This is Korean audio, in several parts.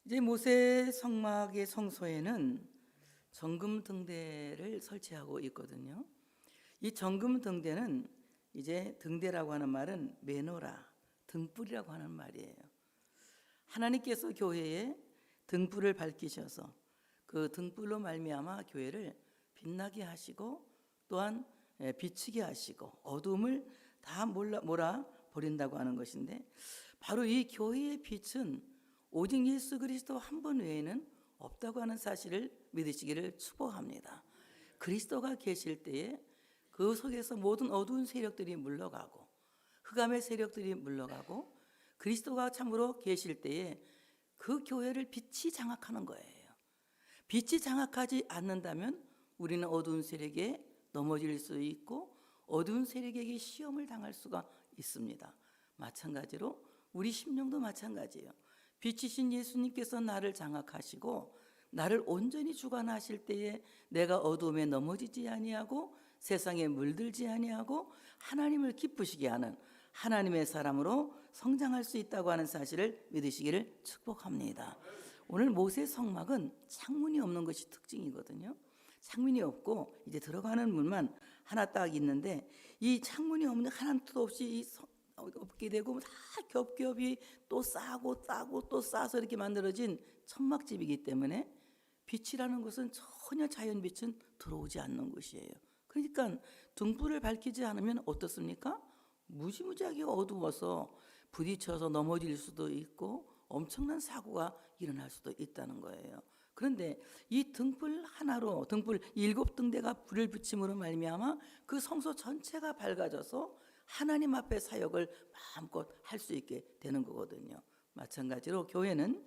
이제 모세 성막의 성소에는 정금 등대를 설치하고 있거든요. 이 정금 등대는 이제 등대라고 하는 말은 메노라, 등불이라고 하는 말이에요. 하나님께서 교회에 등불을 밝히셔서 그 등불로 말미암아 교회를 빛나게 하시고 또한 비치게 하시고 어둠을 다 몰아 버린다고 하는 것인데, 바로 이 교회의 빛은 오직 예수 그리스도 한 분 외에는 없다고 하는 사실을 믿으시기를 축복합니다. 그리스도가 계실 때에 그 속에서 모든 어두운 세력들이 물러가고 흑암의 세력들이 물러가고, 그리스도가 참으로 계실 때에 그 교회를 빛이 장악하는 거예요. 빛이 장악하지 않는다면 우리는 어두운 세력에 넘어질 수 있고 어두운 세력에게 시험을 당할 수가 있습니다. 마찬가지로 우리 심령도 마찬가지예요. 빛이신 예수님께서 나를 장악하시고 나를 온전히 주관하실 때에 내가 어두움에 넘어지지 아니하고 세상에 물들지 아니하고 하나님을 기쁘시게 하는 하나님의 사람으로 성장할 수 있다고 하는 사실을 믿으시기를 축복합니다. 오늘 모세 성막은 창문이 없는 것이 특징이거든요. 창문이 없고 이제 들어가는 문만 하나 딱 있는데, 이 창문이 없는 하나도 없이 없게 되고 다 겹겹이 또 싸고 따고 또 싸서 이렇게 만들어진 천막집이기 때문에 빛이라는 것은 전혀 자연빛은 들어오지 않는 것이에요. 그러니까 등불을 밝히지 않으면 어떻습니까? 무지무지하게 어두워서 부딪혀서 넘어질 수도 있고 엄청난 사고가 일어날 수도 있다는 거예요. 그런데 이 등불 하나로, 등불 7등대가 불을 붙임으로 말미암아 그 성소 전체가 밝아져서 하나님 앞에 사역을 마음껏 할 수 있게 되는 거거든요. 마찬가지로 교회는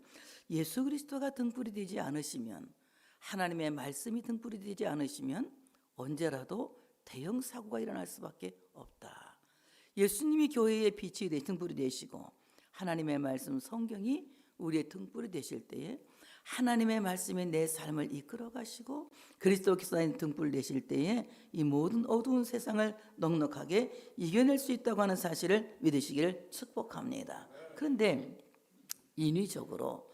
예수 그리스도가 등불이 되지 않으시면, 하나님의 말씀이 등불이 되지 않으시면 언제라도 대형 사고가 일어날 수밖에 없다. 예수님이 교회의 빛이 등불이 되시고 하나님의 말씀 성경이 우리의 등불이 되실 때에 하나님의 말씀이 내 삶을 이끌어 가시고 그리스도께서 등불 되실 때에 이 모든 어두운 세상을 넉넉하게 이겨낼 수 있다고 하는 사실을 믿으시기를 축복합니다. 그런데 인위적으로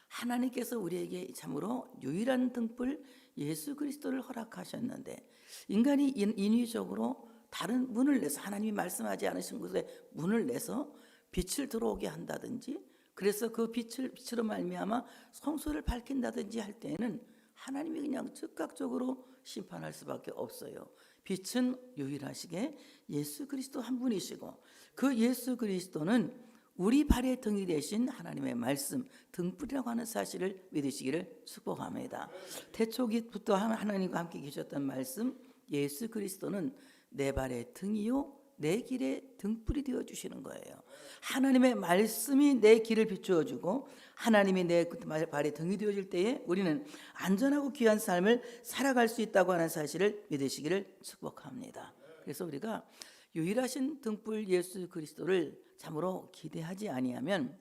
하나님께서 우리에게 참으로 유일한 등불 예수 그리스도를 허락하셨는데, 인간이 인위적으로 다른 문을 내서 하나님이 말씀하지 않으신 곳에 문을 내서 빛을 들어오게 한다든지, 그래서 그 빛으로 말미암아 성소를 밝힌다든지 할 때에는 하나님이 그냥 즉각적으로 심판할 수밖에 없어요. 빛은 유일하시게 예수 그리스도 한 분이시고 그 예수 그리스도는 우리 발의 등이 되신 하나님의 말씀, 등불이라고 하는 사실을 믿으시기를 축복합니다. 태초기부터 하나님과 함께 계셨던 말씀, 예수 그리스도는 내 발의 등이요 내 길의 등불이 되어주시는 거예요. 하나님의 말씀이 내 길을 비추어주고 하나님이 내 발의 등이 되어줄 때에 우리는 안전하고 귀한 삶을 살아갈 수 있다고 하는 사실을 믿으시기를 축복합니다. 그래서 우리가 유일하신 등불 예수 그리스도를 참으로 기대하지 아니하면,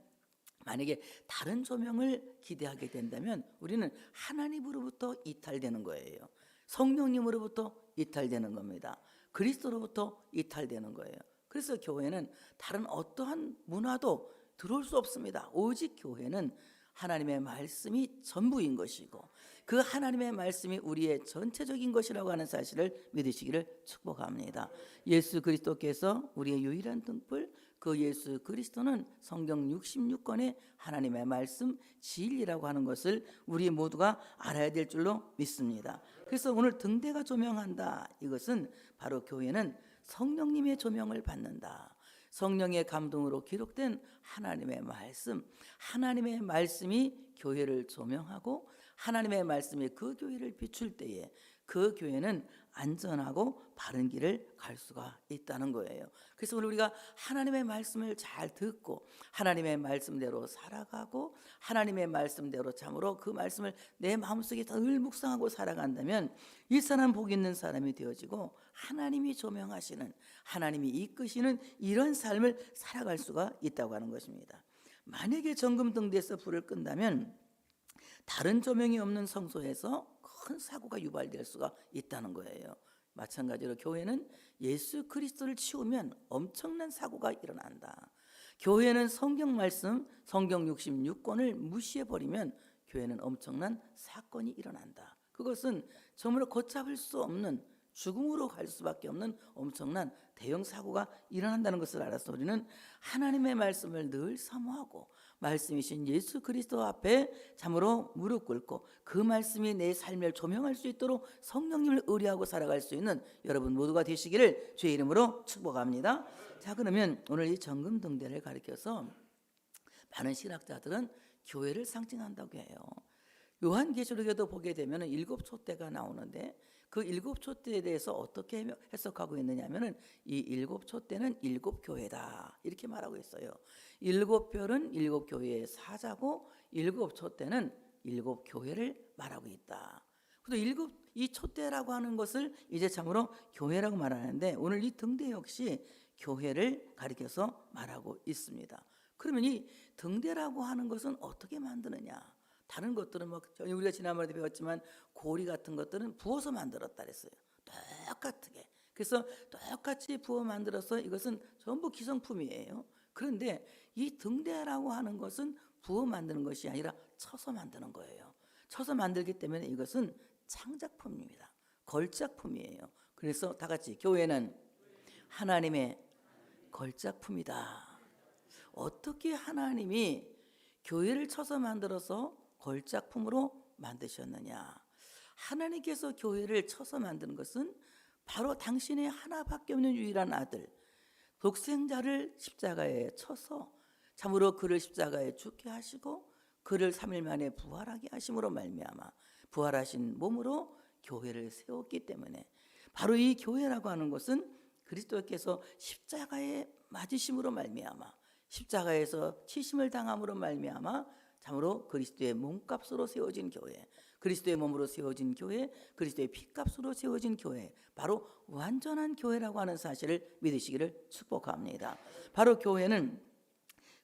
만약에 다른 조명을 기대하게 된다면 우리는 하나님으로부터 이탈되는 거예요. 성령님으로부터 이탈되는 겁니다. 그리스도로부터 이탈되는 거예요. 그래서 교회는 다른 어떠한 문화도 들어올 수 없습니다. 오직 교회는 하나님의 말씀이 전부인 것이고 그 하나님의 말씀이 우리의 전체적인 것이라고 하는 사실을 믿으시기를 축복합니다. 예수 그리스도께서 우리의 유일한 등불, 그 예수 그리스도는 성경 66권의 하나님의 말씀 진리라고 하는 것을 우리 모두가 알아야 될 줄로 믿습니다. 그래서 오늘 등대가 조명한다, 이것은 바로 교회는 성령님의 조명을 받는다. 성령의 감동으로 기록된 하나님의 말씀, 하나님의 말씀이 교회를 조명하고 하나님의 말씀이 그 교회를 비출 때에 그 교회는 안전하고 바른 길을 갈 수가 있다는 거예요. 그래서 오늘 우리가 하나님의 말씀을 잘 듣고 하나님의 말씀대로 살아가고 하나님의 말씀대로 참으로 그 말씀을 내 마음속에 늘 묵상하고 살아간다면 이 사람 복 있는 사람이 되어지고 하나님이 조명하시는, 하나님이 이끄시는 이런 삶을 살아갈 수가 있다고 하는 것입니다. 만약에 정금등대에서 불을 끈다면 다른 조명이 없는 성소에서 큰 사고가 유발될 수가 있다는 거예요. 마찬가지로 교회는 예수 그리스도를 치우면 엄청난 사고가 일어난다. 교회는 성경 말씀, 성경 66권을 무시해버리면 교회는 엄청난 사건이 일어난다. 그것은 정말 걷잡을 수 없는, 죽음으로 갈 수밖에 없는 엄청난 대형 사고가 일어난다는 것을 알아서 우리는 하나님의 말씀을 늘 사모하고 말씀이신 예수 그리스도 앞에 참으로 무릎 꿇고 그 말씀이 내 삶을 조명할 수 있도록 성령님을 의뢰하고 살아갈 수 있는 여러분 모두가 되시기를 주의 이름으로 축복합니다. 자, 그러면 오늘 이 정금등대를 가리켜서 많은 신학자들은 교회를 상징한다고 해요. 요한계시록에도 보게 되면 7촛대가 나오는데 그 7촛대에 대해서 어떻게 해석하고 있느냐 하면은 이 7촛대는 7교회다 이렇게 말하고 있어요. 7별은 7교회의 사자고 7촛대는 7교회를 말하고 있다. 그래서 이 촛대라고 하는 것을 이제 참으로 교회라고 말하는데 오늘 이 등대 역시 교회를 가리켜서 말하고 있습니다. 그러면 이 등대라고 하는 것은 어떻게 만드느냐? 다른 것들은 우리가 지난번에도 배웠지만 고리 같은 것들은 부어서 만들었다 그랬어요. 똑같게. 그래서 똑같이 부어 만들어서 이것은 전부 기성품이에요. 그런데 이 등대라고 하는 것은 부어 만드는 것이 아니라 쳐서 만드는 거예요. 쳐서 만들기 때문에 이것은 창작품입니다. 걸작품이에요. 그래서 다 같이 교회는 하나님의 걸작품이다. 어떻게 하나님이 교회를 쳐서 만들어서 걸작품으로 만드셨느냐? 하나님께서 교회를 쳐서 만드는 것은 바로 당신의 하나밖에 없는 유일한 아들 독생자를 십자가에 쳐서 참으로 그를 십자가에 죽게 하시고 그를 3일 만에 부활하게 하심으로 말미암아 부활하신 몸으로 교회를 세웠기 때문에 바로 이 교회라고 하는 것은 그리스도께서 십자가에 맞으심으로 말미암아 십자가에서 치심을 당함으로 말미암아 참으로 그리스도의 몸값으로 세워진 교회, 그리스도의 몸으로 세워진 교회, 그리스도의 피값으로 세워진 교회, 바로 완전한 교회라고 하는 사실을 믿으시기를 축복합니다. 바로 교회는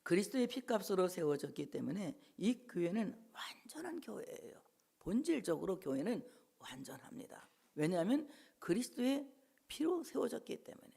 그리스도의 피값으로 세워졌기 때문에 이 교회는 완전한 교회예요. 본질적으로 교회는 완전합니다. 왜냐하면 그리스도의 피로 세워졌기 때문에,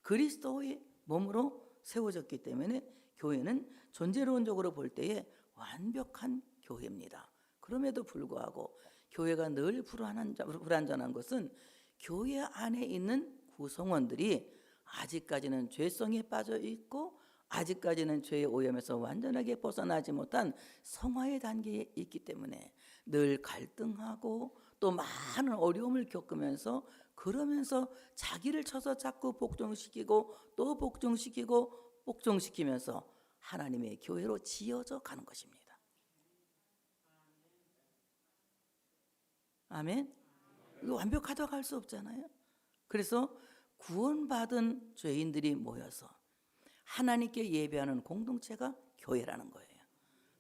그리스도의 몸으로 세워졌기 때문에 교회는 존재론적으로 볼 때에 완벽한 교회입니다. 그럼에도 불구하고 교회가 늘 불완전한 것은 교회 안에 있는 구성원들이 아직까지는 죄성에 빠져 있고 아직까지는 죄의 오염에서 완전하게 벗어나지 못한 성화의 단계에 있기 때문에 늘 갈등하고 또 많은 어려움을 겪으면서 그러면서 자기를 쳐서 자꾸 복종시키고 또 복종시키면서 하나님의 교회로 지어져 가는 것입니다. 아멘. 이거 완벽하다고 할 수 없잖아요. 그래서 구원받은 죄인들이 모여서 하나님께 예배하는 공동체가 교회라는 거예요.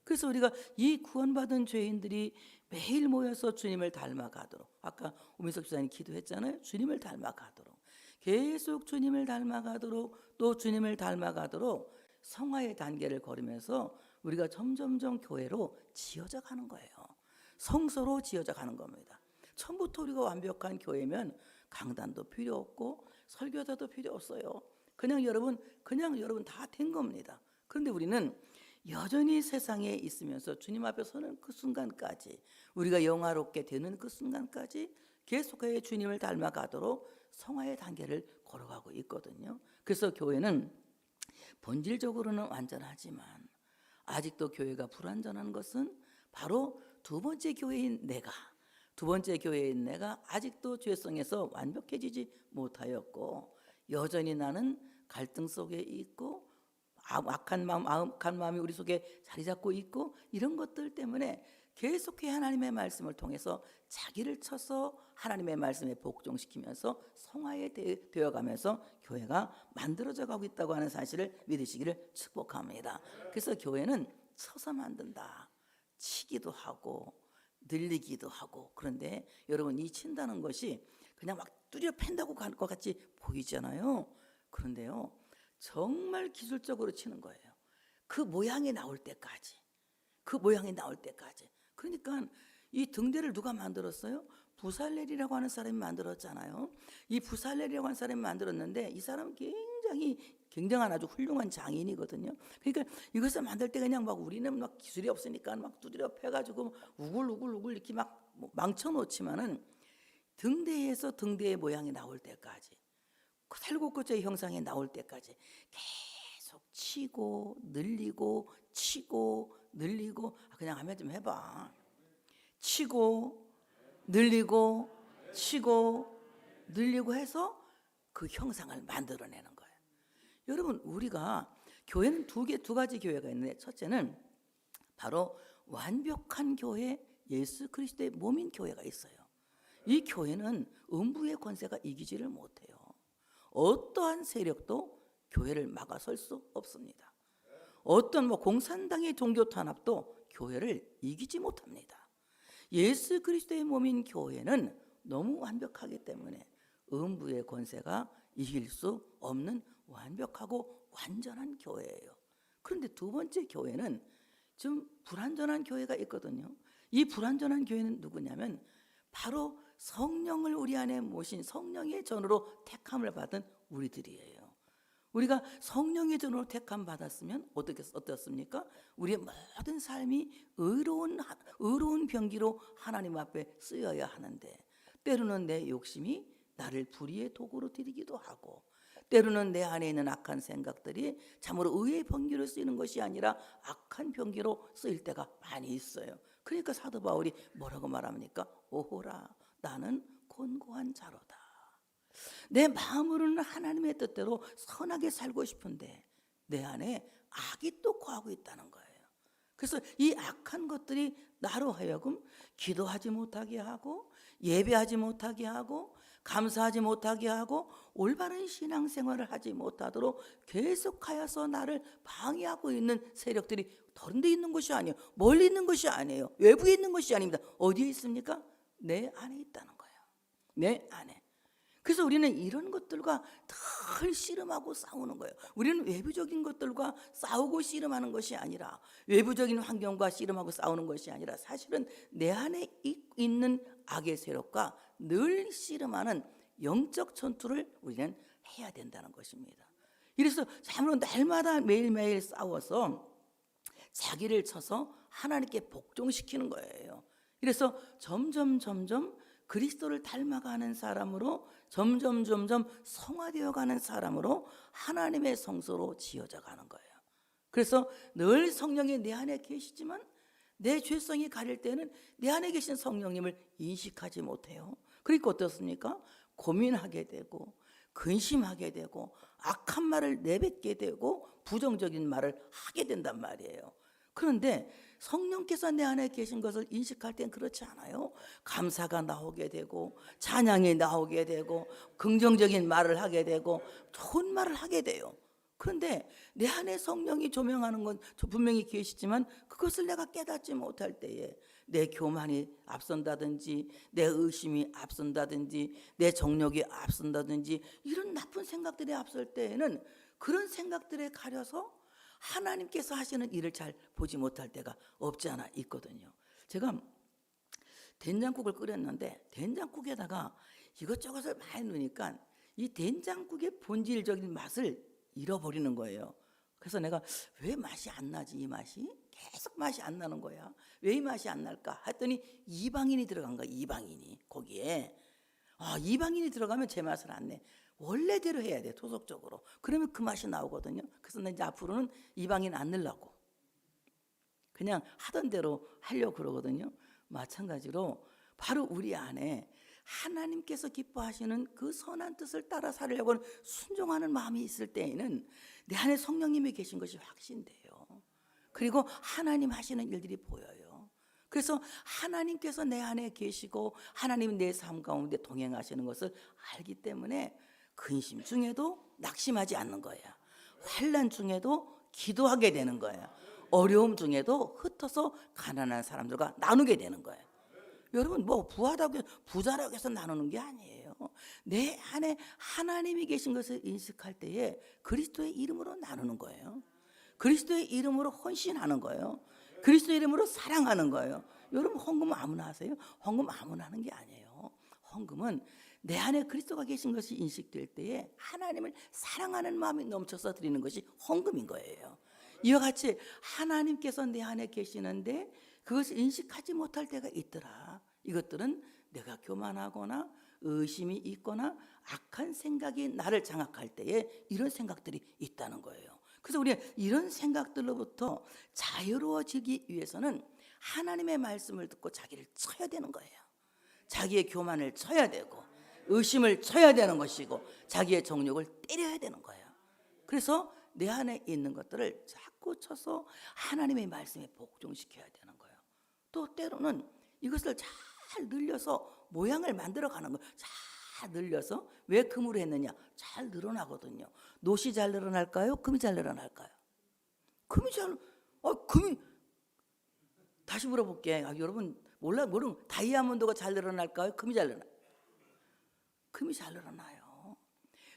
그래서 우리가 이 구원받은 죄인들이 매일 모여서 주님을 닮아가도록, 아까 오민석 집사님 기도했잖아요. 주님을 닮아가도록, 계속 주님을 닮아가도록, 또 주님을 닮아가도록 성화의 단계를 걸으면서 우리가 점점점 교회로 지어져 가는 거예요. 성소로 지어져 가는 겁니다. 처음부터 우리가 완벽한 교회면 강단도 필요 없고 설교자도 필요 없어요. 그냥 여러분 다 된 겁니다. 그런데 우리는 여전히 세상에 있으면서 주님 앞에 서는 그 순간까지, 우리가 영화롭게 되는 그 순간까지 계속해서 주님을 닮아가도록 성화의 단계를 걸어가고 있거든요. 그래서 교회는 본질적으로는 완전하지만 아직도 교회가 불완전한 것은 바로 두 번째 교회인 내가 아직도 죄성에서 완벽해지지 못하였고 여전히 나는 갈등 속에 있고 악한 마음이 우리 속에 자리 잡고 있고 이런 것들 때문에 계속해 하나님의 말씀을 통해서 자기를 쳐서 하나님의 말씀에 복종시키면서 성화에 되어가면서 교회가 만들어져 가고 있다고 하는 사실을 믿으시기를 축복합니다. 그래서 교회는 쳐서 만든다. 치기도 하고 늘리기도 하고. 그런데 여러분, 이 친다는 것이 그냥 막 뚜려 팬다고 갈 것 같이 보이잖아요. 그런데요, 정말 기술적으로 치는 거예요. 그 모양이 나올 때까지. 그러니까 이 등대를 누가 만들었어요? 부살렐이라고 하는 사람이 만들었잖아요. 이 부살렐이라고 하는 사람이 만들었는데 이 사람은 굉장히 굉장한 아주 훌륭한 장인이거든요. 그러니까 이것을 만들 때 그냥 막 우리는 막 기술이 없으니까 막 두드려 패가지고 우글우글 이렇게 막 망쳐놓지만은 등대에서 등대의 모양이 나올 때까지, 살구꽃의 형상이 나올 때까지 계속 치고 늘리고 치고 늘리고. 그냥 하면 좀 해봐. 치고 늘리고 치고 늘리고 해서 그 형상을 만들어내는 거예요. 여러분, 우리가 교회는 두 가지 교회가 있는데, 첫째는 바로 완벽한 교회, 예수 그리스도의 몸인 교회가 있어요. 이 교회는 음부의 권세가 이기지를 못해요. 어떠한 세력도 교회를 막아설 수 없습니다. 어떤 공산당의 종교 탄압도 교회를 이기지 못합니다. 예수 그리스도의 몸인 교회는 너무 완벽하기 때문에 음부의 권세가 이길 수 없는 완벽하고 완전한 교회예요. 그런데 두 번째 교회는 좀 불완전한 교회가 있거든요. 이 불완전한 교회는 누구냐면 바로 성령을 우리 안에 모신 성령의 전으로 택함을 받은 우리들이에요. 우리가 성령의 전으로 택함 받았으면 어떻습니까? 우리의 모든 삶이 의로운 병기로 하나님 앞에 쓰여야 하는데, 때로는 내 욕심이 나를 불의의 도구로 들이기도 하고, 때로는 내 안에 있는 악한 생각들이 참으로 의의 병기로 쓰이는 것이 아니라 악한 병기로 쓰일 때가 많이 있어요. 그러니까 사도 바울이 뭐라고 말합니까? 오호라, 나는 곤고한 자로다. 내 마음으로는 하나님의 뜻대로 선하게 살고 싶은데 내 안에 악이 또 거하고 있다는 거예요. 그래서 이 악한 것들이 나로 하여금 기도하지 못하게 하고, 예배하지 못하게 하고, 감사하지 못하게 하고, 올바른 신앙생활을 하지 못하도록 계속하여서 나를 방해하고 있는 세력들이 다른 데 있는 것이 아니에요. 멀리 있는 것이 아니에요. 외부에 있는 것이 아닙니다. 어디에 있습니까? 내 안에 있다는 거예요. 내 안에. 그래서 우리는 이런 것들과 늘 씨름하고 싸우는 거예요. 우리는 외부적인 것들과 싸우고 씨름하는 것이 아니라, 외부적인 환경과 씨름하고 싸우는 것이 아니라, 사실은 내 안에 있는 악의 세력과 늘 씨름하는 영적 전투를 우리는 해야 된다는 것입니다. 이래서 참으로 날마다 매일매일 싸워서 자기를 쳐서 하나님께 복종시키는 거예요. 그래서 점점 그리스도를 닮아가는 사람으로, 점점 성화되어 가는 사람으로 하나님의 성소로 지어져 가는 거예요. 그래서 늘 성령이 내 안에 계시지만 내 죄성이 가릴 때는 내 안에 계신 성령님을 인식하지 못해요. 그러니까 어떻습니까? 고민하게 되고, 근심하게 되고, 악한 말을 내뱉게 되고, 부정적인 말을 하게 된단 말이에요. 그런데 성령께서 내 안에 계신 것을 인식할 땐 그렇지 않아요. 감사가 나오게 되고, 찬양이 나오게 되고, 긍정적인 말을 하게 되고, 좋은 말을 하게 돼요. 그런데 내 안에 성령이 조명하는 건 분명히 계시지만 그것을 내가 깨닫지 못할 때에 내 교만이 앞선다든지, 내 의심이 앞선다든지, 내 정욕이 앞선다든지, 이런 나쁜 생각들이 앞설 때에는 그런 생각들에 가려서 하나님께서 하시는 일을 잘 보지 못할 때가 없지 않아 있거든요. 제가 된장국을 끓였는데 된장국에다가 이것저것을 많이 넣으니까 이 된장국의 본질적인 맛을 잃어버리는 거예요. 그래서 내가 왜 맛이 안 나지? 이 맛이 계속 맛이 안 나는 거야. 왜 이 맛이 안 날까? 했더니 이방인이 들어간 거야. 이방인이 거기에. 이방인이 들어가면 제 맛을 안 내. 원래대로 해야 돼, 토속적으로. 그러면 그 맛이 나오거든요. 그래서 나 이제 앞으로는 이방인 안 넣으려고 그냥 하던 대로 하려고 그러거든요. 마찬가지로 바로 우리 안에 하나님께서 기뻐하시는 그 선한 뜻을 따라 살려고 하는 순종하는 마음이 있을 때에는 내 안에 성령님이 계신 것이 확신돼요. 그리고 하나님 하시는 일들이 보여요. 그래서 하나님께서 내 안에 계시고 하나님이 내 삶 가운데 동행하시는 것을 알기 때문에 근심 중에도 낙심하지 않는 거야. 환난 중에도 기도하게 되는 거야. 어려움 중에도 흩어서 가난한 사람들과 나누게 되는 거야. 여러분, 부자라고 해서 나누는 게 아니에요. 내 안에 하나님이 계신 것을 인식할 때에 그리스도의 이름으로 나누는 거예요. 그리스도의 이름으로 헌신하는 거예요. 그리스도의 이름으로 사랑하는 거예요. 여러분, 헌금 아무나 하세요? 헌금 아무나 하는 게 아니에요. 헌금은 내 안에 그리스도가 계신 것이 인식될 때에 하나님을 사랑하는 마음이 넘쳐서 드리는 것이 헌금인 거예요. 이와 같이 하나님께서 내 안에 계시는데 그것을 인식하지 못할 때가 있더라. 이것들은 내가 교만하거나 의심이 있거나 악한 생각이 나를 장악할 때에 이런 생각들이 있다는 거예요. 그래서 우리가 이런 생각들로부터 자유로워지기 위해서는 하나님의 말씀을 듣고 자기를 쳐야 되는 거예요. 자기의 교만을 쳐야 되고 의심을 쳐야 되는 것이고 자기의 정욕을 때려야 되는 거예요. 그래서 내 안에 있는 것들을 자꾸 쳐서 하나님의 말씀에 복종시켜야 되는 거예요. 또 때로는 이것을 잘 늘려서 모양을 만들어가는 거예요. 잘 늘려서. 왜 금으로 했느냐? 잘 늘어나거든요. 노시 잘 늘어날까요? 금이 잘 늘어날까요? 금이 다시 물어볼게. 여러분 모르는 다이아몬드가 잘 늘어날까요? 금이 잘 늘어나요? 금이 잘 늘어나요.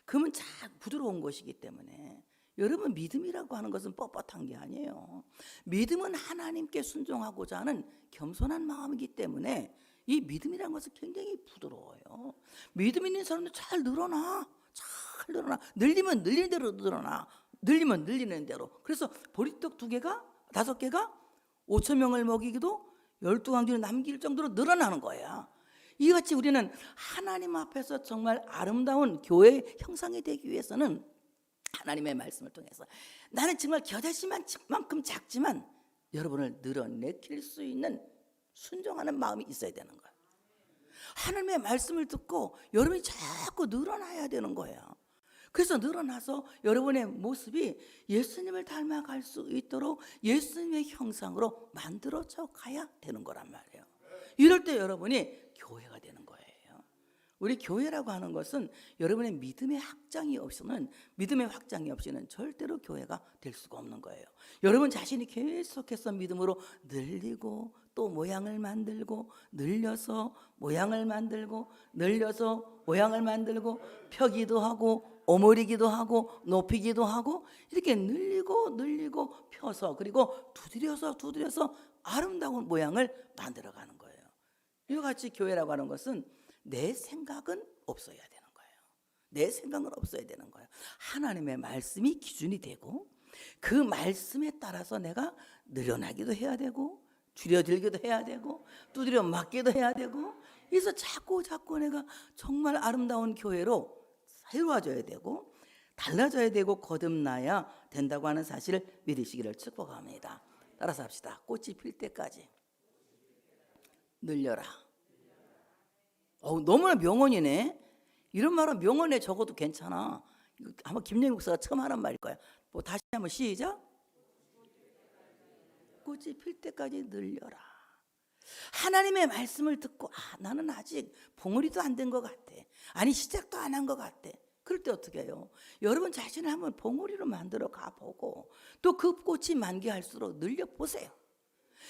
금은 잘 부드러운 것이기 때문에. 여러분 믿음이라고 하는 것은 뻣뻣한 게 아니에요. 믿음은 하나님께 순종하고자 하는 겸손한 마음이기 때문에 이 믿음이라는 것은 굉장히 부드러워요. 믿음 있는 사람도 잘 늘어나. 잘 늘어나. 늘리면 늘리는 대로 늘어나. 늘리면 늘리는 대로. 그래서 보리떡 2개가 5개가 5,000명을 먹이기도 12강주를 남길 정도로 늘어나는 거야. 이같이 우리는 하나님 앞에서 정말 아름다운 교회 형상이 되기 위해서는 하나님의 말씀을 통해서 나는 정말 겨자씨만큼 작지만 여러분을 늘어내킬 수 있는 순종하는 마음이 있어야 되는 거예요. 하나님의 말씀을 듣고 여러분이 자꾸 늘어나야 되는 거예요. 그래서 늘어나서 여러분의 모습이 예수님을 닮아갈 수 있도록 예수님의 형상으로 만들어져 가야 되는 거란 말이에요. 이럴 때 여러분이 교회가 되는 거예요. 우리 교회라고 하는 것은 여러분의 믿음의 확장이 없이는 절대로 교회가 될 수가 없는 거예요. 여러분 자신이 계속해서 믿음으로 늘리고 또 모양을 만들고 늘려서 모양을 만들고 늘려서 모양을 만들고 펴기도 하고 오므리기도 하고 높이기도 하고 이렇게 늘리고 펴서 그리고 두드려서 아름다운 모양을 만들어가는 거예요. 이와 같이 교회라고 하는 것은 내 생각은 없어야 되는 거예요. 내 생각은 없어야 되는 거예요. 하나님의 말씀이 기준이 되고 그 말씀에 따라서 내가 늘어나기도 해야 되고 줄여들기도 해야 되고 두드려 맞기도 해야 되고 그래서 자꾸 내가 정말 아름다운 교회로 새로워져야 되고 달라져야 되고 거듭나야 된다고 하는 사실을 믿으시기를 축복합니다. 따라서 합시다. 꽃이 필 때까지 늘려라. 너무나 명언이네. 이런 말은 명언에 적어도 괜찮아. 아마 김영희 목사가 처음 하는 말일 거야. 다시 한번 시작. 꽃이 필 때까지 늘려라. 하나님의 말씀을 듣고 나는 아직 봉우리도 안 된 것 같아. 아니 시작도 안 한 것 같아. 그럴 때 어떻게 해요? 여러분 자신을 한번 봉우리로 만들어 가보고 또 그 꽃이 만개할수록 늘려보세요.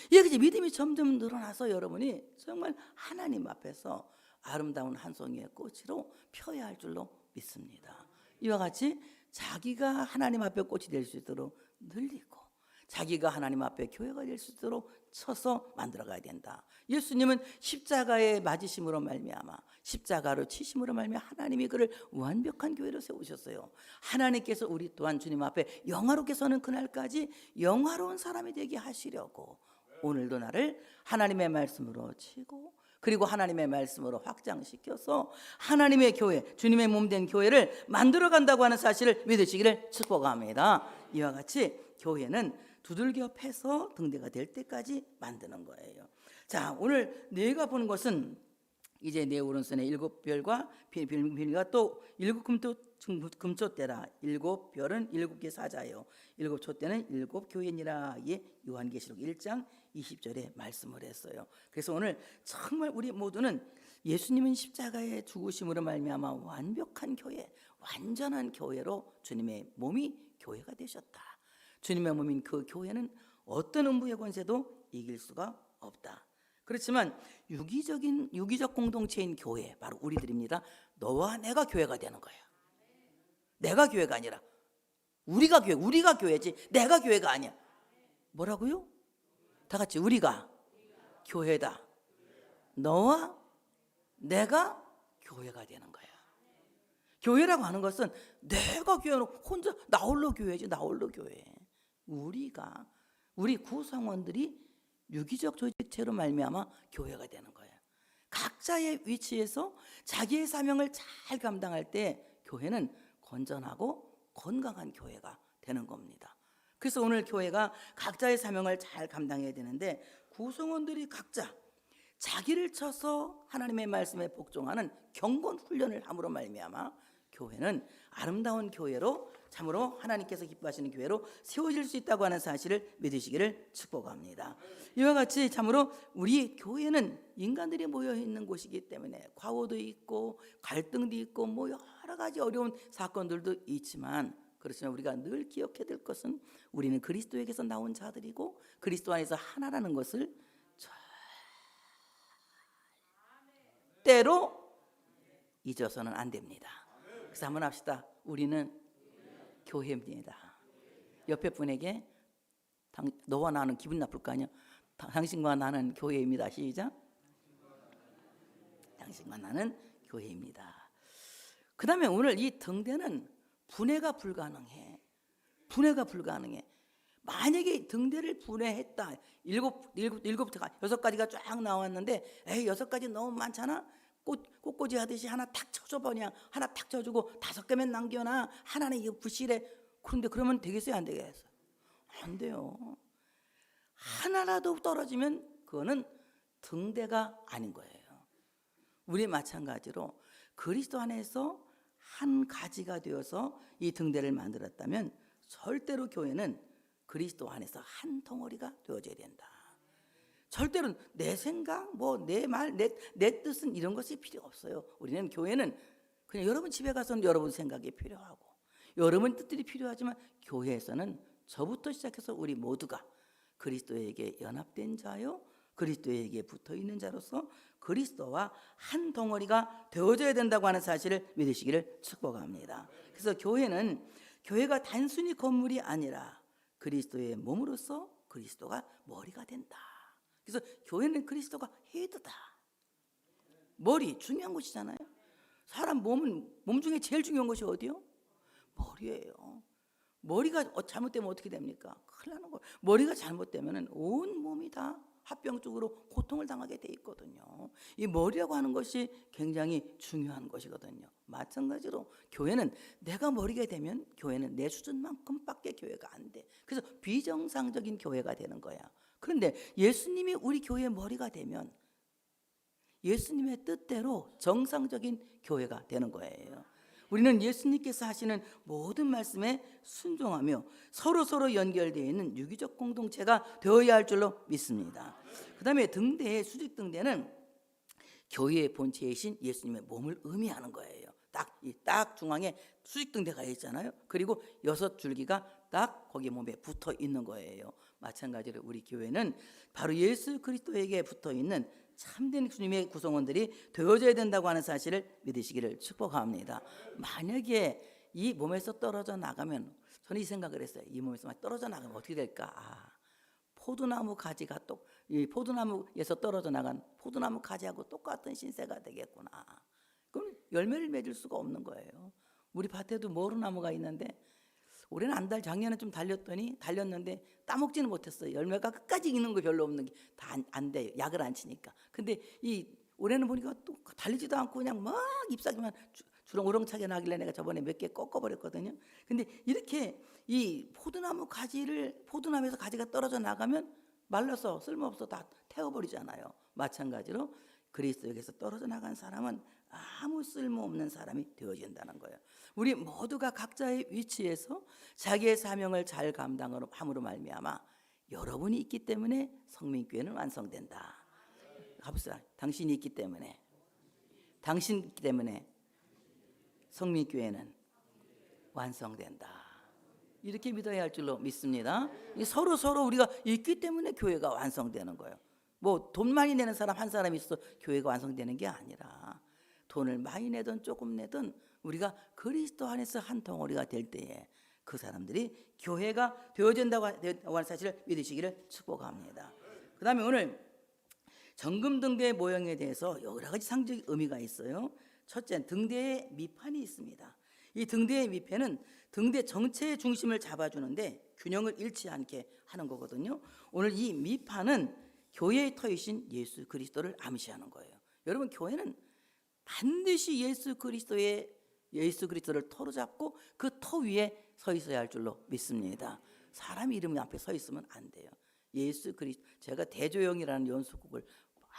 이렇게 믿음이 점점 늘어나서 여러분이 정말 하나님 앞에서 아름다운 한 송이의 꽃으로 펴야 할 줄로 믿습니다. 이와 같이 자기가 하나님 앞에 꽃이 될 수 있도록 늘리고 자기가 하나님 앞에 교회가 될 수 있도록 쳐서 만들어가야 된다. 예수님은 십자가에 맞으심으로 말미암아 십자가로 치심으로 말미암아 하나님이 그를 완벽한 교회로 세우셨어요. 하나님께서 우리 또한 주님 앞에 영화롭게 서는 그날까지 영화로운 사람이 되게 하시려고 오늘도 나를 하나님의 말씀으로 치고 그리고 하나님의 말씀으로 확장시켜서 하나님의 교회, 주님의 몸된 교회를 만들어간다고 하는 사실을 믿으시기를 축복합니다. 이와 같이 교회는 두들겨 패서 등대가 될 때까지 만드는 거예요. 자, 오늘 내가 보는 것은 이제 내 오른손에 7별과 비밀과 또 7금초대라. 7별은 7개 사자예요. 7촛대는 7교회니라. 요한계시록 1장 20절에 말씀을 했어요. 그래서 오늘 정말 우리 모두는 예수님은 십자가의 죽으심으로 말미암아 완벽한 교회, 완전한 교회로 주님의 몸이 교회가 되셨다. 주님의 몸인 그 교회는 어떤 음부의 권세도 이길 수가 없다. 그렇지만 유기적 공동체인 교회, 바로 우리들입니다. 너와 내가 교회가 되는 거예요. 내가 교회가 아니라 우리가 교회지 내가 교회가 아니야. 뭐라고요? 다 같이 우리가 교회다. 너와 내가 교회가 되는 거예요. 교회라고 하는 것은 내가 교회는 혼자 나 홀로 교회지, 나 홀로 교회. 우리 구성원들이 유기적 조직체로 말미암아 교회가 되는 거예요. 각자의 위치에서 자기의 사명을 잘 감당할 때 교회는 건전하고 건강한 교회가 되는 겁니다. 그래서 오늘 교회가 각자의 사명을 잘 감당해야 되는데, 구성원들이 각자 자기를 쳐서 하나님의 말씀에 복종하는 경건 훈련을 함으로 말미암아 교회는 아름다운 교회로, 참으로 하나님께서 기뻐하시는 교회로 세워질 수 있다고 하는 사실을 믿으시기를 축복합니다. 이와 같이 참으로 우리 교회는 인간들이 모여 있는 곳이기 때문에 과오도 있고 갈등도 있고 뭐 여러 가지 어려운 사건들도 있지만, 그렇지만 우리가 늘 기억해야 될 것은 우리는 그리스도에게서 나온 자들이고 그리스도 안에서 하나라는 것을 절대로 잊어서는 안 됩니다. 그래서 한번 합시다. 우리는 교회입니다. 옆에 분에게 너와 나는 기분 나쁠 거 아니야? 당신과 나는 교회입니다. 시작. 당신과 나는 교회입니다. 그 다음에 오늘 이 등대는 분해가 불가능해. 만약에 등대를 분해했다, 일곱부터 6가지가 쫙 나왔는데, 에이 6가지 너무 많잖아. 꽃꽂이 하듯이 하나 탁 쳐줘봐. 그냥 하나 탁 쳐주고 5개면 남겨놔. 하나는 이거 부실해. 그런데 그러면 되겠어요, 안 되겠어요? 안 돼요. 하나라도 떨어지면 그거는 등대가 아닌 거예요. 우리 마찬가지로 그리스도 안에서 한 가지가 되어서 이 등대를 만들었다면 절대로 교회는 그리스도 안에서 한 덩어리가 되어져야 된다. 절대로 내 생각, 내 말, 내 뜻은 이런 것이 필요 없어요. 우리는 교회는 그냥 여러분 집에 가서는 여러분 생각이 필요하고 여러분 뜻들이 필요하지만, 교회에서는 저부터 시작해서 우리 모두가 그리스도에게 연합된 자요, 그리스도에게 붙어있는 자로서 그리스도와 한 덩어리가 되어져야 된다고 하는 사실을 믿으시기를 축복합니다. 그래서 교회가 단순히 건물이 아니라 그리스도의 몸으로서 그리스도가 머리가 된다. 그래서 교회는 그리스도가 헤드다. 머리 중요한 것이잖아요. 사람 몸 중에 제일 중요한 것이 어디요? 머리예요. 머리가 잘못되면 어떻게 됩니까? 큰일 나는 거예요. 머리가 잘못되면 온 몸이 다 합병증으로 고통을 당하게 돼 있거든요. 이 머리라고 하는 것이 굉장히 중요한 것이거든요. 마찬가지로 교회는 내가 머리가 되면 교회는 내 수준만큼밖에 교회가 안 돼. 그래서 비정상적인 교회가 되는 거야. 그런데 예수님이 우리 교회의 머리가 되면 예수님의 뜻대로 정상적인 교회가 되는 거예요. 우리는 예수님께서 하시는 모든 말씀에 순종하며 서로 연결되어 있는 유기적 공동체가 되어야 할 줄로 믿습니다. 그 다음에 등대의 수직 등대는 교회의 본체이신 예수님의 몸을 의미하는 거예요. 딱 중앙에 수직 등대가 있잖아요. 그리고 6줄기가 딱 거기 몸에 붙어 있는 거예요. 마찬가지로 우리 교회는 바로 예수 그리스도에게 붙어 있는 참된 주님의 구성원들이 되어져야 된다고 하는 사실을 믿으시기를 축복합니다. 만약에 이 몸에서 떨어져 나가면, 저는 이 생각을 했어요. 이 몸에서 떨어져 나가면 어떻게 될까? 포도나무 가지가 이 포도나무에서 떨어져 나간 포도나무 가지하고 똑같은 신세가 되겠구나. 그럼 열매를 맺을 수가 없는 거예요. 우리 밭에도 모루나무가 있는데 올해는 작년에 좀 달렸는데 따먹지는 못했어요. 열매가 끝까지 익는 거 별로 없는 게 다 안 돼요. 약을 안 치니까. 근데 올해는 보니까 또 달리지도 않고 그냥 막 잎사귀만 주렁우렁차게 나길래 내가 저번에 몇 개 꺾어버렸거든요. 근데 이렇게 이 포도나무에서 가지가 떨어져 나가면 말라서 쓸모없어 다 태워버리잖아요. 마찬가지로 그리스도에게서 떨어져 나간 사람은 아무 쓸모없는 사람이 되어진다는 거예요. 우리 모두가 각자의 위치에서 자기의 사명을 잘 감당함으로 말미암아 여러분이 있기 때문에 성민교회는 완성된다. 가봅시다. 당신이 있기 때문에, 당신 있기 때문에 성민교회는 완성된다. 이렇게 믿어야 할 줄로 믿습니다. 서로 우리가 있기 때문에 교회가 완성되는 거예요. 돈 많이 내는 사람 한 사람이 있어 교회가 완성되는 게 아니라, 돈을 많이 내든 조금 내든 우리가 그리스도 안에서 한 덩어리가 될 때에 그 사람들이 교회가 되어진다고 하는 사실을 믿으시기를 축복합니다. 그 다음에 오늘 정금등대의 모형에 대해서 여러 가지 상징 의미가 있어요. 첫째는 등대에 밑판이 있습니다. 이 등대의 밑판은 등대 전체의 중심을 잡아주는데 균형을 잃지 않게 하는 거거든요. 오늘 이 밑판은 교회의 터이신 예수 그리스도를 암시하는 거예요. 여러분, 교회는 반드시 예수 그리스도를 터로 잡고 그 터 위에 서 있어야 할 줄로 믿습니다. 사람 이름 앞에 서 있으면 안 돼요. 예수 그리스도. 제가 대조영이라는 연속곡을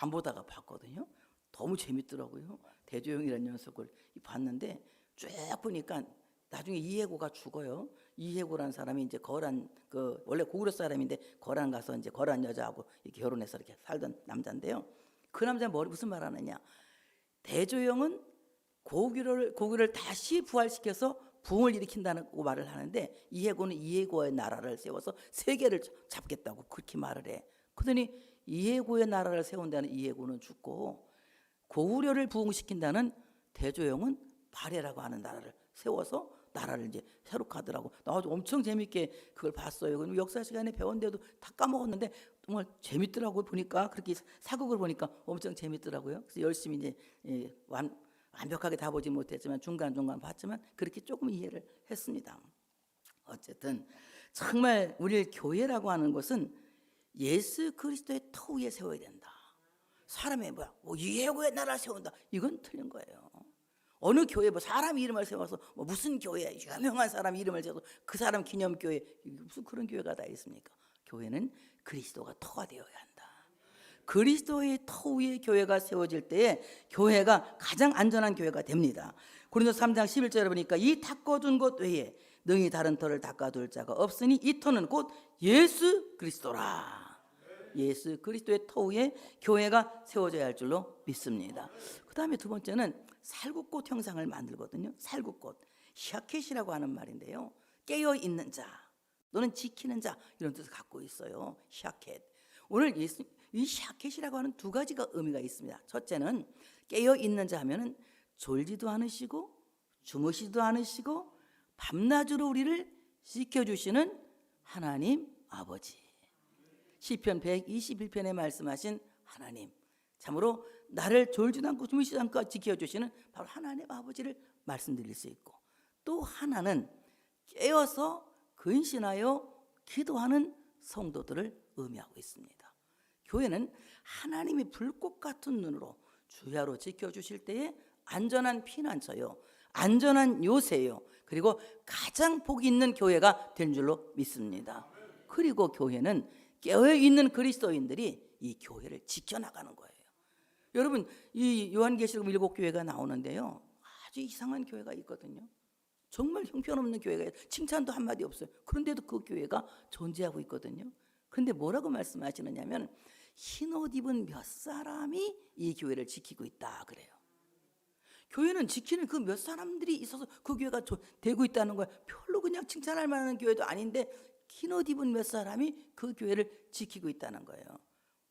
안 보다가 봤거든요. 너무 재밌더라고요. 대조영이라는 연속곡을 봤는데 쭉 보니까 나중에 이해고가 죽어요. 이해고라는 사람이 이제 거란 원래 고구려 사람인데 거란 가서 이제 거란 여자하고 이렇게 결혼해서 이렇게 살던 남자인데요. 그 남자 무슨 말 하느냐? 대조영은 고구려를 다시 부활시켜서 부흥을 일으킨다는 말을 하는데 이해고는 이해고의 나라를 세워서 세계를 잡겠다고 그렇게 말을 해. 그러더니 이해고의 나라를 세운다는 이해고는 죽고 고구려를 부흥시킨다는 대조영은 발해라고 하는 나라를 세워서 나라를 이제 새롭게 하더라고. 나 엄청 재밌게 그걸 봤어요. 그럼 역사 시간에 배웠는데도 다 까먹었는데 정말 재밌더라고요. 보니까 그렇게 사극을 보니까 엄청 재밌더라고요. 그래서 열심히 이제 완벽하게 다 보지 못했지만 중간중간 봤지만 그렇게 조금 이해를 했습니다. 어쨌든 정말 우리 교회라고 하는 것은 예수 그리스도의 터 위에 세워야 된다. 사람의 이해고의 나라를 세운다. 이건 틀린 거예요. 어느 교회 사람 이름을 세워서 무슨 교회 유명한 사람 이름을 세워서 그 사람 기념교회, 무슨 그런 교회가 다 있습니까? 교회는 그리스도가 터가 되어야 한다. 그리스도의 터 위에 교회가 세워질 때에 교회가 가장 안전한 교회가 됩니다. 고린도서 3장 11절에 보니까 이 닦아둔 것 외에 능히 다른 터를 닦아둘 자가 없으니 이 터는 곧 예수 그리스도라. 예수 그리스도의 터 위에 교회가 세워져야 할 줄로 믿습니다. 그 다음에 두 번째는 살구꽃 형상을 만들거든요. 살구꽃, 샤켓이라고 하는 말인데요. 깨어있는 자, 너는 지키는 자, 이런 뜻을 갖고 있어요. 샤켓. 오늘 이 샤켓이라고 하는 두 가지가 의미가 있습니다. 첫째는 깨어있는 자 하면은 졸지도 않으시고 주무시지도 않으시고 밤낮으로 우리를 지켜주시는 하나님 아버지. 시편 121편에 말씀하신 하나님, 참으로 나를 졸지도 않고 주무시지도 않고 지켜주시는 바로 하나님 아버지를 말씀드릴 수 있고, 또 하나는 깨어서 근신하여 기도하는 성도들을 의미하고 있습니다. 교회는 하나님이 불꽃 같은 눈으로 주야로 지켜주실 때에 안전한 피난처요, 안전한 요새요, 그리고 가장 복이 있는 교회가 된 줄로 믿습니다. 그리고 교회는 깨어있는 그리스도인들이 이 교회를 지켜나가는 거예요. 여러분, 이 요한계시록 7교회가 나오는데요, 아주 이상한 교회가 있거든요. 정말 형편없는 교회가, 칭찬도 한마디 없어요. 그런데도 그 교회가 존재하고 있거든요. 그런데 뭐라고 말씀하시느냐면 흰 옷 입은 몇 사람이 이 교회를 지키고 있다 그래요. 교회는 지키는 그 몇 사람들이 있어서 그 교회가 되고 있다는 거예요. 별로 그냥 칭찬할 만한 교회도 아닌데 흰 옷 입은 몇 사람이 그 교회를 지키고 있다는 거예요.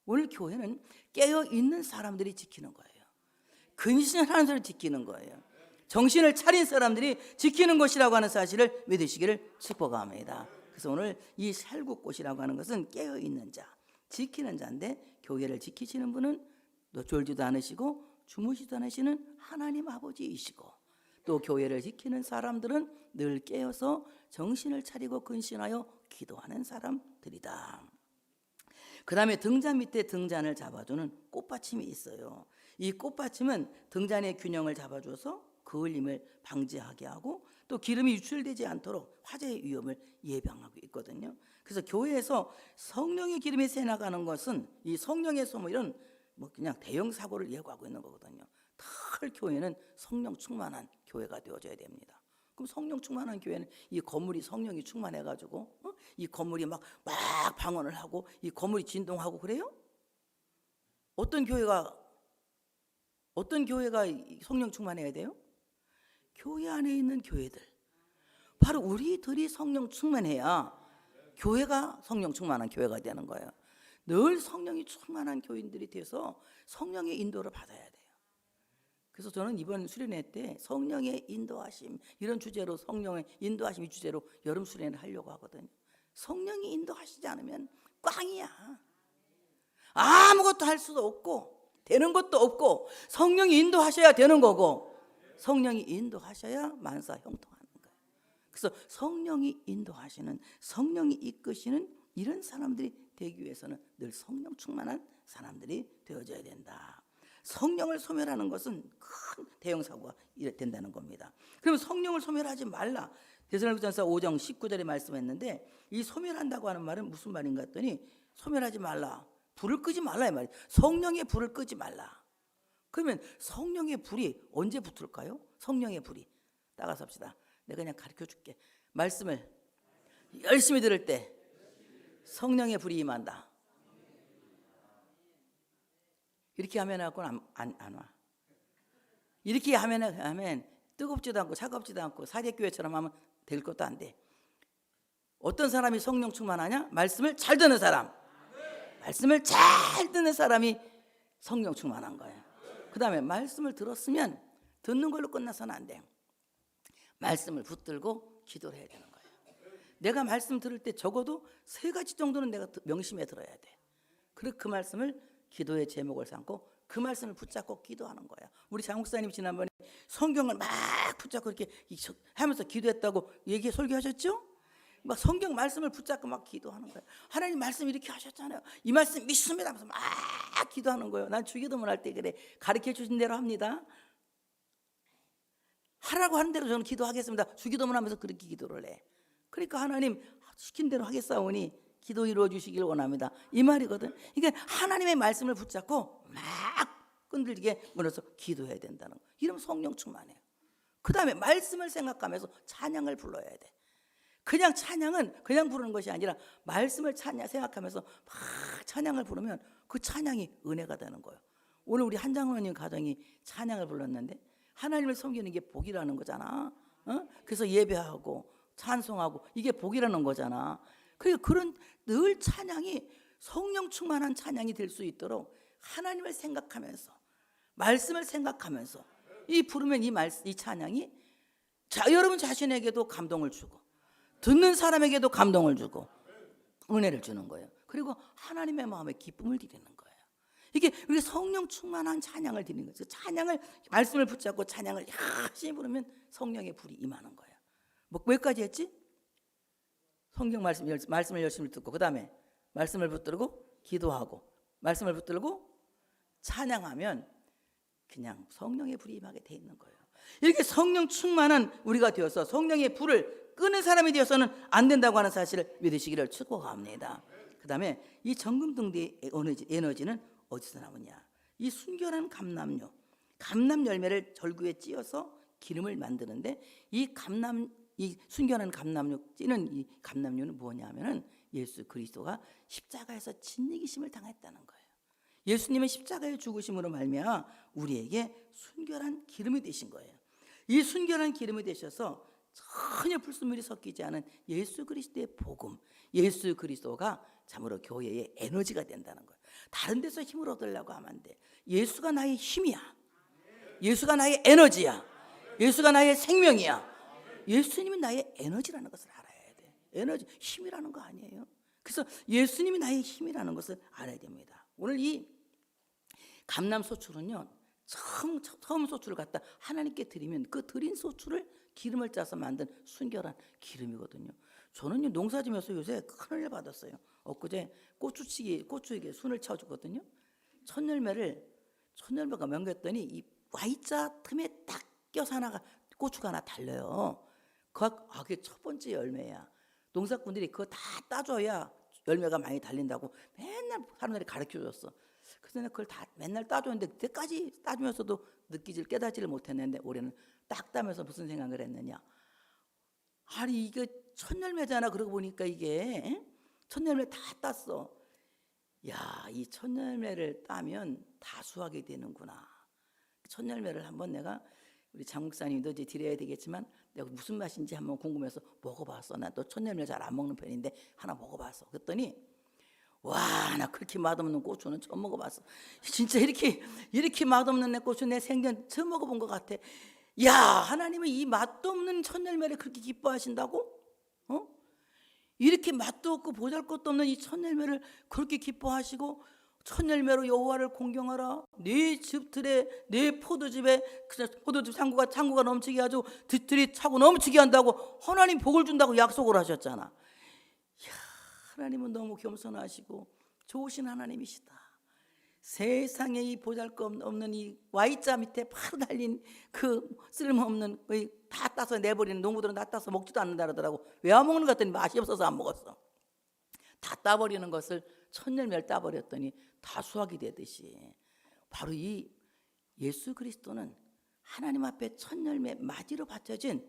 오늘 교회는 깨어있는 사람들이 지키는 거예요. 근신하는 사람을 지키는 거예요. 정신을 차린 사람들이 지키는 것이라고 하는 사실을 믿으시기를 축복합니다. 그래서 오늘 이 살구꽃이라고 하는 것은 깨어있는 자, 지키는 자인데, 교회를 지키시는 분은 또 졸지도 않으시고 주무시지도 않으시는 하나님 아버지이시고, 또 교회를 지키는 사람들은 늘 깨어서 정신을 차리고 근신하여 기도하는 사람들이다. 그 다음에 등잔 밑에 등잔을 잡아주는 꽃받침이 있어요. 이 꽃받침은 등잔의 균형을 잡아줘서 그을림을 방지하게 하고 또 기름이 유출되지 않도록 화재의 위험을 예방하고 있거든요. 그래서 교회에서 성령의 기름이 새나가는 것은 이 성령의 소멸은 그냥 대형 사고를 예고하고 있는 거거든요. 늘 교회는 성령 충만한 교회가 되어져야 됩니다. 그럼 성령 충만한 교회는 이 건물이 성령이 충만해가지고 이 건물이 막 방언을 하고 이 건물이 진동하고 그래요? 어떤 교회가 성령 충만해야 돼요? 교회 안에 있는 교회들, 바로 우리들이 성령 충만해야 교회가 성령 충만한 교회가 되는 거예요. 늘 성령이 충만한 교인들이 돼서 성령의 인도를 받아야 돼요. 그래서 저는 이번 수련회 때 성령의 인도하심, 이런 주제로, 성령의 인도하심 이 주제로 여름 수련회를 하려고 하거든요. 성령이 인도하시지 않으면 꽝이야. 아무것도 할 수도 없고 되는 것도 없고 성령이 인도하셔야 되는 거고, 성령이 인도하셔야 만사 형통하는 거예요. 그래서 성령이 인도하시는, 성령이 이끄시는 이런 사람들이 되기 위해서는 늘 성령 충만한 사람들이 되어져야 된다. 성령을 소멸하는 것은 큰 대형 사고가 된다는 겁니다. 그러면 성령을 소멸하지 말라. 데살로니가전서 5장 19절에 말씀했는데, 이 소멸한다고 하는 말은 무슨 말인가 했더니, 소멸하지 말라, 불을 끄지 말라 이 말이에요. 성령의 불을 끄지 말라. 그러면 성령의 불이 언제 붙을까요? 성령의 불이, 따라서 합시다. 내가 그냥 가르쳐 줄게. 말씀을 열심히 들을 때 성령의 불이 임한다. 이렇게 하면 안 와. 이렇게 하면 뜨겁지도 않고 차갑지도 않고 사대교회처럼 하면 될 것도 안 돼. 어떤 사람이 성령 충만하냐? 말씀을 잘 듣는 사람. 말씀을 잘 듣는 사람이 성령 충만한 거예요. 그 다음에 말씀을 들었으면 듣는 걸로 끝나서는 안 돼. 말씀을 붙들고 기도를 해야 되는 거예요. 내가 말씀 들을 때 적어도 3가지 정도는 내가 명심해 들어야 돼. 그리고 그 말씀을 기도의 제목을 삼고 그 말씀을 붙잡고 기도하는 거예요. 우리 장 목사님 지난번에 성경을 막 붙잡고 이렇게 하면서 기도했다고 설교하셨죠? 막 성경 말씀을 붙잡고 막 기도하는 거예요. 하나님 말씀 이렇게 하셨잖아요. 이 말씀 믿습니다 하면서 막 기도하는 거예요. 난 주기도문 할 때 그래. 가르쳐 주신 대로 합니다. 하라고 하는 대로 저는 기도하겠습니다. 주기도문 하면서 그렇게 기도를 해. 그러니까 하나님 시킨 대로 하겠사오니 기도 이루어 주시길 원합니다. 이 말이거든. 그러니까 하나님의 말씀을 붙잡고 막 끈들게 물어서 기도해야 된다는 거. 이러면 성령 충만해요. 그 다음에 말씀을 생각하면서 찬양을 불러야 돼. 그냥 찬양은 그냥 부르는 것이 아니라 말씀을 생각하면서 막 찬양을 부르면 그 찬양이 은혜가 되는 거예요. 오늘 우리 한장로님 가정이 찬양을 불렀는데 하나님을 섬기는 게 복이라는 거잖아. 그래서 예배하고 찬송하고 이게 복이라는 거잖아. 그러니까 그런 늘 찬양이 성령 충만한 찬양이 될 수 있도록 하나님을 생각하면서 말씀을 생각하면서 이 부르면 이 찬양이 여러분 자신에게도 감동을 주고 듣는 사람에게도 감동을 주고 은혜를 주는 거예요. 그리고 하나님의 마음에 기쁨을 드리는 거예요. 이게 우리 성령 충만한 찬양을 드리는 거죠. 찬양을 말씀을 붙잡고 찬양을 열심히 부르면 성령의 불이 임하는 거예요. 뭐 몇까지 했지? 성경 말씀을 열심히 듣고 그 다음에 말씀을 붙들고 기도하고 말씀을 붙들고 찬양하면 그냥 성령의 불이 임하게 돼 있는 거예요. 이렇게 성령 충만한 우리가 되어서 성령의 불을 끄는 사람이 되어서는 안 된다고 하는 사실을 믿으시기를 축복합니다. 그 다음에 이 정금등대의 에너지는 어디서 나오냐? 이 순결한 감람류, 감람 열매를 절구에 찧어서 기름을 만드는데 이 순결한 감람류 찌는 이 감람류는 뭐냐면은 예수 그리스도가 십자가에서 진리기심을 당했다는 거예요. 예수님의 십자가의 죽으심으로 말미암아 우리에게 순결한 기름이 되신 거예요. 이 순결한 기름이 되셔서 전혀 불순물이 섞이지 않은 예수 그리스도의 복음, 예수 그리스도가 참으로 교회의 에너지가 된다는 거예요. 다른 데서 힘을 얻으려고 하면 안 돼. 예수가 나의 힘이야. 예수가 나의 에너지야. 예수가 나의 생명이야. 예수님이 나의 에너지라는 것을 알아야 돼. 에너지, 힘이라는 거 아니에요. 그래서 예수님이 나의 힘이라는 것을 알아야 됩니다. 오늘 이 감람소출은요, 처음 소출을 갖다 하나님께 드리면 그 드린 소출을 기름을 짜서 만든 순결한 기름이거든요. 저는 농사지면서 요새 큰 일 받았어요. 엊그제 고추에게 순을 쳐주거든요. 천열매가 맹겼더니 이 Y자 틈에 딱 껴서 고추가 하나 달려요. 그게 첫 번째 열매야. 농사꾼들이 그거 다 따줘야 열매가 많이 달린다고 맨날 사람들이 가르쳐줬어. 그래서 내가 그걸 다 맨날 따줬는데 그때까지 따주면서도 깨닫지를 못했는데 올해는 딱 따면서 무슨 생각을 했느냐. 아니 이게 첫 열매잖아. 그러고 보니까 이게 첫 열매 다 땄어. 야, 이 첫 열매를 따면 다 수확이 되는구나. 첫 열매를 한번 내가 우리 장 목사님도 이제 드려야 되겠지만 내가 무슨 맛인지 한번 궁금해서 먹어봤어. 나 또 첫 열매 잘 안 먹는 편인데 하나 먹어봤어. 그랬더니 와, 나 그렇게 맛없는 고추는 처음 먹어봤어. 진짜 이렇게 맛없는 내 고추 내 생전 처음 먹어본 것 같아. 야, 하나님은 이 맛도 없는 첫 열매를 그렇게 기뻐하신다고? 이렇게 맛도 없고 보잘것도 없는 이 첫 열매를 그렇게 기뻐하시고 첫 열매로 여호와를 공경하라. 네 집들에 네 포도집에 포도즙 창고가 넘치게 하죠. 들이 차고 넘치게 한다고 하나님 복을 준다고 약속을 하셨잖아. 이야, 하나님은 너무 겸손하시고 좋으신 하나님이시다. 세상에 이 보잘것없는 이 Y자 밑에 바로 달린 그 쓸모없는 다 따서 내버리는 농부들은 다 따서 먹지도 않는다 그러더라고. 왜 안 먹는 것 같더니 맛이 없어서 안 먹었어. 다 따버리는 것을 첫 열매를 따버렸더니 다 수확이 되듯이 바로 이 예수 그리스도는 하나님 앞에 첫 열매 맞이로 바쳐진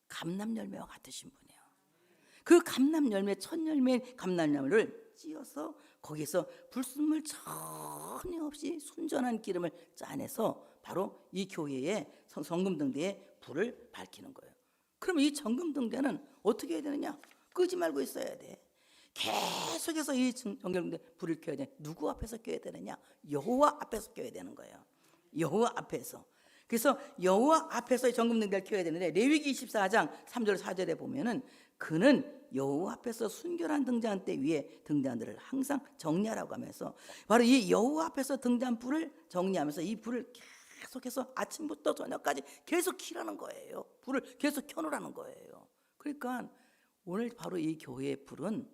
감람 열매와 같으신 분이에요. 그 감람 열매, 첫 열매 감람 열매를 찧어서 거기서 불순물 전혀 없이 순전한 기름을 짜내서 바로 이 교회의 정금등대에 불을 밝히는 거예요. 그러면 이 정금등대는 어떻게 해야 되느냐? 끄지 말고 있어야 돼. 계속해서 이 정금등대 불을 켜야 돼. 누구 앞에서 켜야 되느냐? 여호와 앞에서 켜야 되는 거예요. 여호와 앞에서. 그래서 여호와 앞에서 정금등대를 켜야 되는데 레위기 24장 3절 4절에 보면은 그는 여호와 앞에서 순결한 등잔대 위에 등잔들을 항상 정리하라고 하면서 바로 이 여호와 앞에서 등잔 불을 정리하면서 이 불을 계속해서 아침부터 저녁까지 계속 켜라는 거예요. 불을 계속 켜놓으라는 거예요. 그러니까 오늘 바로 이 교회의 불은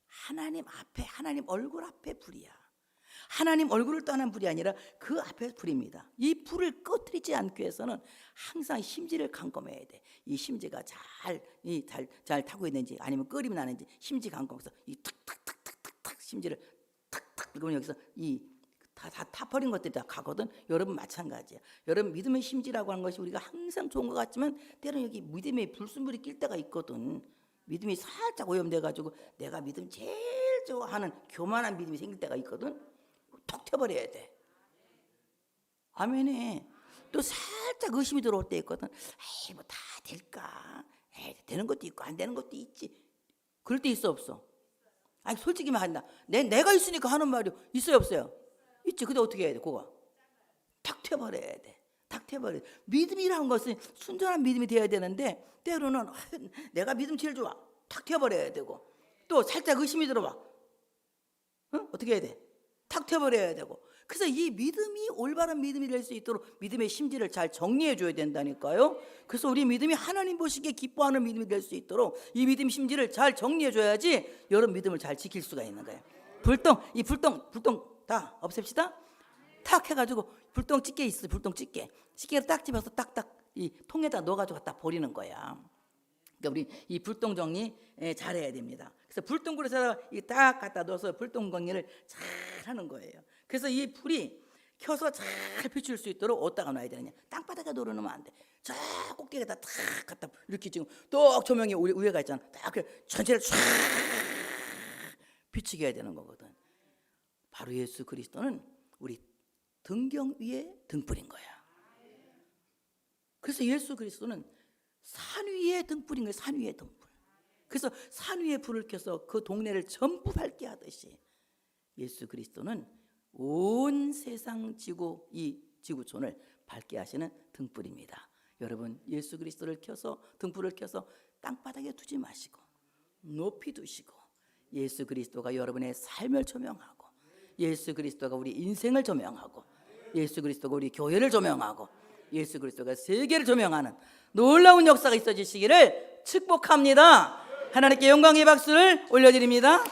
하나님 앞에, 하나님 얼굴 앞에 불이야. 하나님 얼굴을 떠난 불이 아니라 그 앞에 불입니다. 이 불을 꺼뜨리지 않기 위해서는 항상 심지를 점검해야 돼. 이 심지가 잘 타고 있는지 아니면 끓임이 나는지 심지 점검해서 이 탁탁탁탁탁탁 심지를 탁탁 그러면 여기서 이 다 타버린 것들이 다 가거든. 여러분 마찬가지야. 여러분 믿음의 심지라고 하는 것이 우리가 항상 좋은 것 같지만 때로는 여기 믿음의 불순물이 낄 때가 있거든. 믿음이 살짝 오염돼가지고 내가 믿음 제일 좋아하는 교만한 믿음이 생길 때가 있거든. 톡 튀어버려야 돼. 아멘에. 또 살짝 의심이 들어올 때 있거든. 에이 뭐 다 될까? 에이 되는 것도 있고 안 되는 것도 있지. 그럴 때 있어 없어? 아니 솔직히 말한다. 내가 있으니까 하는 말이 있어요 없어요? 있지. 근데 어떻게 해야 돼? 그거 탁 튀어버려야 돼. 탁 튀어버려야 돼. 믿음이라는 것은 순전한 믿음이 되어야 되는데 때로는 내가 믿음 제일 좋아. 탁 튀어버려야 되고 또 살짝 의심이 들어와. 응? 어떻게 해야 돼? 탁 튀어버려야 되고. 그래서 이 믿음이 올바른 믿음이 될 수 있도록 믿음의 심지를 잘 정리해 줘야 된다니까요. 그래서 우리 믿음이 하나님 보시기에 기뻐하는 믿음이 될 수 있도록 이 믿음 심지를 잘 정리해 줘야지 여러분 믿음을 잘 지킬 수가 있는 거예요. 불똥 다 없앱시다. 탁 해가지고 불똥 집게 있어. 불똥 집게를 딱 집어서 딱딱 이 통에다 넣어가지고 갖다 버리는 거야. 그러니까 우리 이 불똥 정리 잘해야 됩니다. 그래서 불똥굴에서 딱 갖다 넣어서 불똥 정리를 잘 하는 거예요. 그래서 이 불이 켜서 잘 비출 수 있도록 어디다가 놔야 되느냐? 땅바닥에 놓으면 안 돼. 저 꼭대기에다 탁 갖다 이렇게 지금 똑 조명이 위에가 있잖아. 딱 전체를 쫙 비추게 해야 되는 거거든. 바로 예수 그리스도는 우리 등경 위에 등불인 거야. 그래서 예수 그리스도는 산 위에 등불인 거예요. 산 위에 등불. 그래서 산 위에 불을 켜서 그 동네를 전부 밝게 하듯이 예수 그리스도는 온 세상 지구 이 지구촌을 밝게 하시는 등불입니다. 여러분 예수 그리스도를 켜서 등불을 켜서 땅바닥에 두지 마시고 높이 두시고 예수 그리스도가 여러분의 삶을 조명하고 예수 그리스도가 우리 인생을 조명하고 예수 그리스도가 우리 교회를 조명하고 예수 그리스도가 세계를 조명하는 놀라운 역사가 있어지시기를 축복합니다. 하나님께 영광의 박수를 올려드립니다.